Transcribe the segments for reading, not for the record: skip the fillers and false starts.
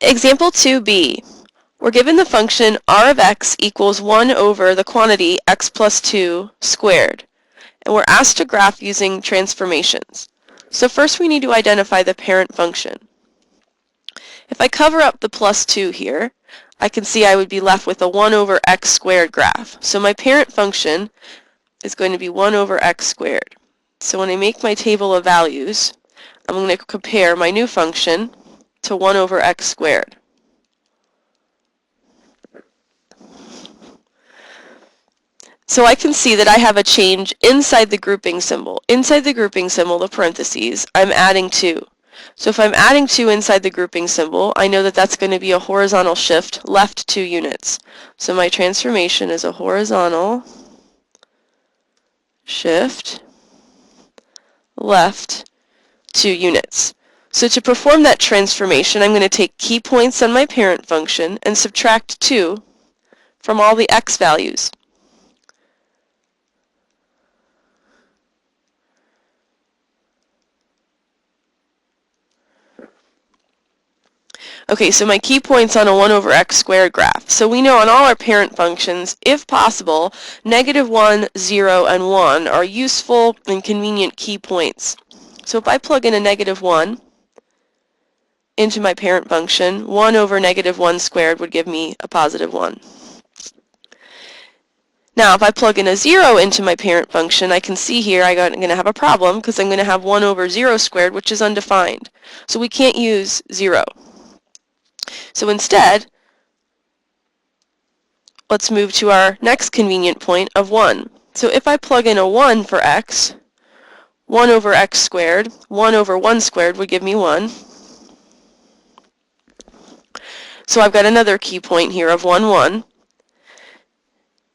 Example 2b. We're given the function r of x equals 1 over the quantity x plus 2 squared, and we're asked to graph using transformations. So first we need to identify the parent function. If I cover up the plus 2 here, I can see I would be left with a 1 over x squared graph. So my parent function is going to be 1 over x squared. So when I make my table of values, I'm going to compare my new function to 1 over x squared. So I can see that I have a change inside the grouping symbol. Inside the grouping symbol, the parentheses, I'm adding 2. So if I'm adding 2 inside the grouping symbol, I know that that's going to be a horizontal shift left 2 units. So my transformation is a horizontal shift left 2 units. So to perform that transformation, I'm going to take key points on my parent function and subtract 2 from all the x values. Okay, so my key points on a 1 over x squared graph. So we know on all our parent functions, if possible, -1, 0, and 1 are useful and convenient key points. So if I plug in a -1 into my parent function, 1 over -1 squared would give me a positive 1. Now, if I plug in a 0 into my parent function, I can see here I'm going to have a problem because I'm going to have 1 over 0 squared, which is undefined. So we can't use 0. So instead, let's move to our next convenient point of 1. So if I plug in a 1 for x, 1 over x squared, 1 over 1 squared would give me 1. So I've got another key point here of 1, 1.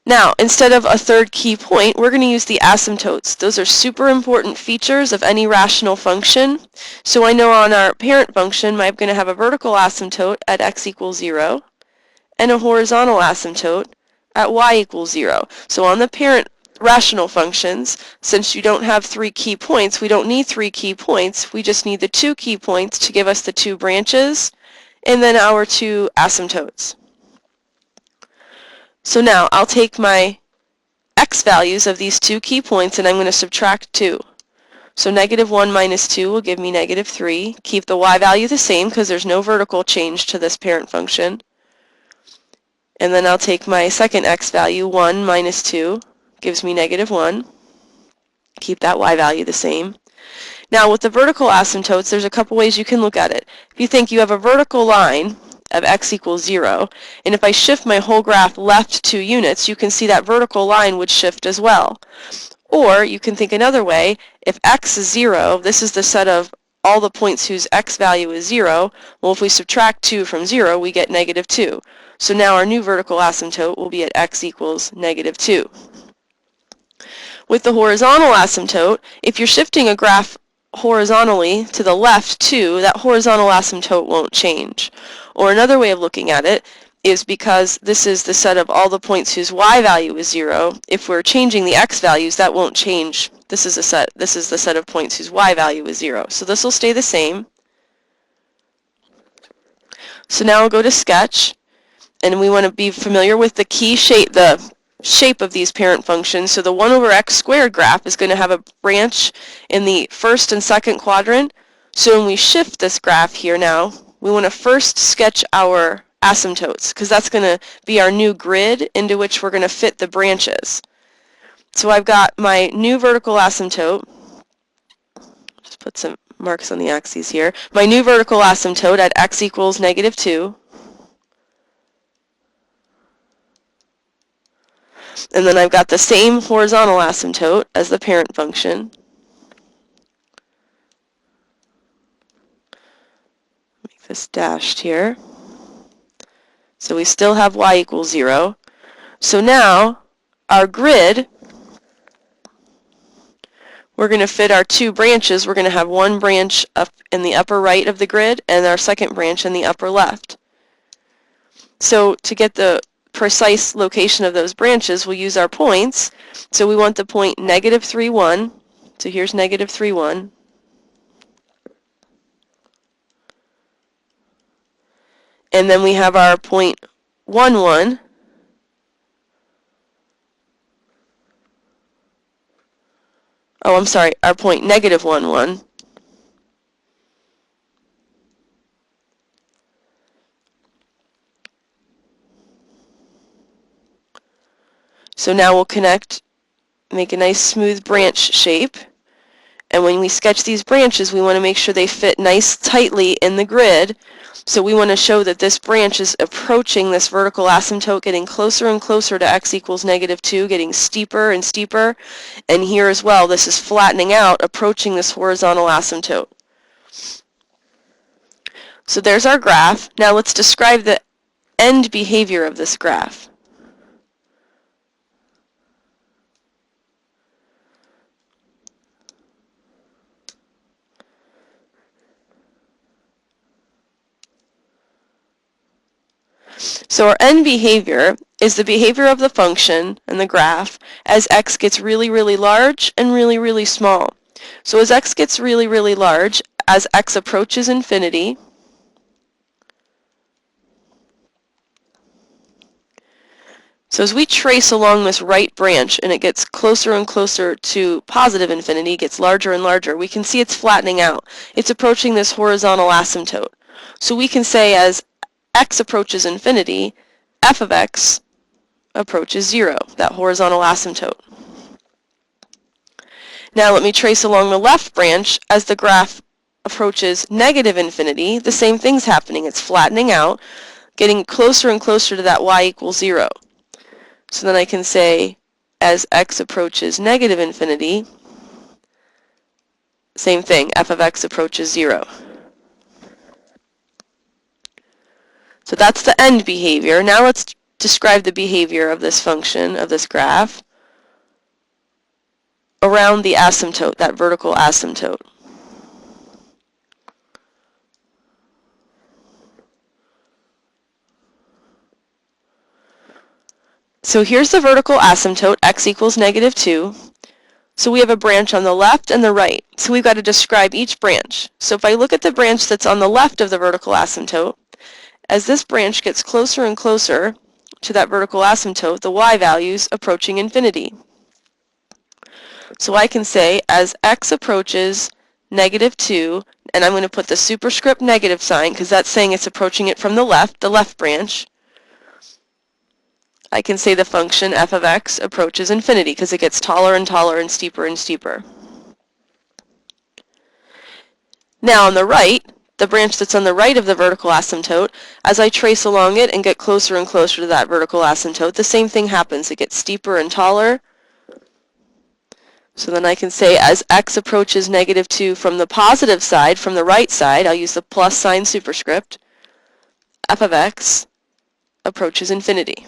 Now, instead of a third key point, we're going to use the asymptotes. Those are super important features of any rational function. So I know on our parent function, I'm going to have a vertical asymptote at x equals 0 and a horizontal asymptote at y equals 0. So on the parent rational functions, since you don't have 3 key points, we don't need 3 key points. We just need the 2 key points to give us the 2 branches and then our 2 asymptotes. So now I'll take my x values of these 2 key points and I'm going to subtract 2. So -1 minus 2 will give me -3. Keep the y value the same because there's no vertical change to this parent function. And then I'll take my second x value, 1 minus 2, gives me -1. Keep that y value the same. Now with the vertical asymptotes, there's a couple ways you can look at it. If you think you have a vertical line of x equals 0, and if I shift my whole graph left 2 units, you can see that vertical line would shift as well. Or you can think another way, if x is 0, this is the set of all the points whose x value is 0. Well, if we subtract 2 from 0, we get -2. So now our new vertical asymptote will be at x equals -2. With the horizontal asymptote, if you're shifting a graph horizontally to the left 2, that horizontal asymptote won't change. Or another way of looking at it is because this is the set of all the points whose y value is 0, if we're changing the x values, that won't change. This is the set of points whose y value is 0. So this will stay the same. So now we'll go to Sketch, and we want to be familiar with the key shape, the shape of these parent functions. So the 1 over x squared graph is going to have a branch in the first and second quadrant. So when we shift this graph here now, we want to first sketch our asymptotes because that's going to be our new grid into which we're going to fit the branches. So I've got my new vertical asymptote. Just put some marks on the axes here. My new vertical asymptote at x equals -2. And then I've got the same horizontal asymptote as the parent function. Make this dashed here. So we still have y equals 0. So now our grid, we're going to fit our 2 branches. We're going to have one branch up in the upper right of the grid and our second branch in the upper left. So to get the precise location of those branches, we'll use our points. So we want the point -3, 1. So here's -3, 1. And then we have our 0.11. Oh, I'm sorry, our point -11. So now we'll connect, make a nice smooth branch shape. And when we sketch these branches, we want to make sure they fit nice tightly in the grid. So we want to show that this branch is approaching this vertical asymptote, getting closer and closer to x equals -2, getting steeper and steeper. And here as well, this is flattening out, approaching this horizontal asymptote. So there's our graph. Now let's describe the end behavior of this graph. So our end behavior is the behavior of the function and the graph as x gets really, really large and really, really small. So as x gets really, really large, as x approaches infinity, so as we trace along this right branch and it gets closer and closer to positive infinity, gets larger and larger, we can see it's flattening out. It's approaching this horizontal asymptote. So we can say as x approaches infinity, f of x approaches 0, that horizontal asymptote. Now let me trace along the left branch. As the graph approaches negative infinity, the same thing's happening. It's flattening out, getting closer and closer to that y equals 0. So then I can say as x approaches negative infinity, same thing, f of x approaches 0. So that's the end behavior. Now let's describe the behavior of this function, of this graph, around the asymptote, that vertical asymptote. So here's the vertical asymptote, x equals -2. So we have a branch on the left and the right. So we've got to describe each branch. So if I look at the branch that's on the left of the vertical asymptote, as this branch gets closer and closer to that vertical asymptote, the y value's approaching infinity. So I can say as x approaches -2, and I'm going to put the superscript negative sign because that's saying it's approaching it from the left branch. I can say the function f of x approaches infinity because it gets taller and taller and steeper and steeper. Now on the right, the branch that's on the right of the vertical asymptote, as I trace along it and get closer and closer to that vertical asymptote, the same thing happens. It gets steeper and taller. So then I can say as x approaches -2 from the positive side, from the right side, I'll use the plus sign superscript, f of x approaches infinity.